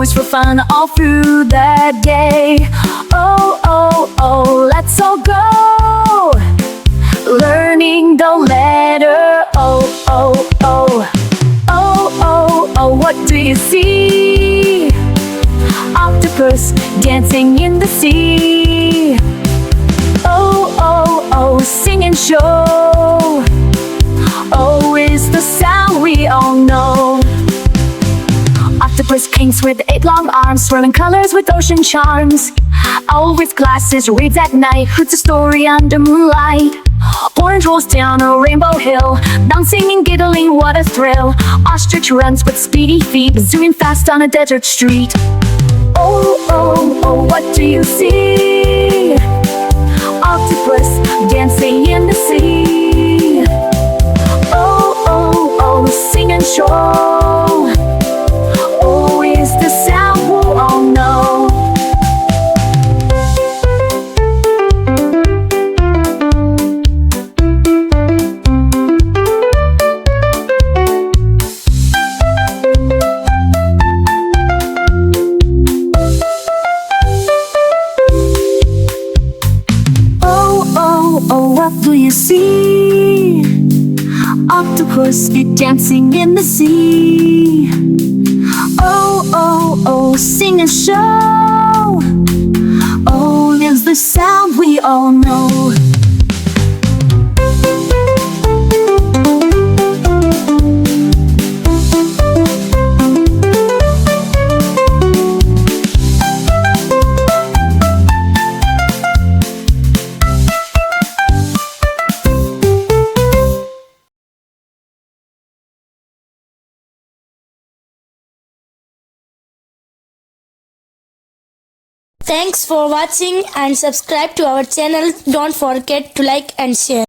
stories for fun all through the day. Oh, oh, oh, let's all go, learning the letter O, O, O. Oh, oh, oh, what do you see? Octopus dancing in the sea. Oh, oh, oh, sing and show. Oh is the sound we all know. Octopus kings with 8 long arms, swirling colors with ocean charms. Owl with glasses reads at night, Hoots a story under moonlight. Orange rolls down a rainbow hill, bouncing and giggling, what a thrill. Ostrich runs with speedy feet, zooming fast on a desert street. Oh, oh, oh, what do you see? Octopus dancing in the sea. Oh, oh, oh, sing and show. Oh is the sound we all know. Oh, what do you see? Octopus dancing in the sea. Oh, oh, oh, sing and show. Oh, is the sound we all know. Thanks for watching and subscribe to our channel. Don't forget to like and share.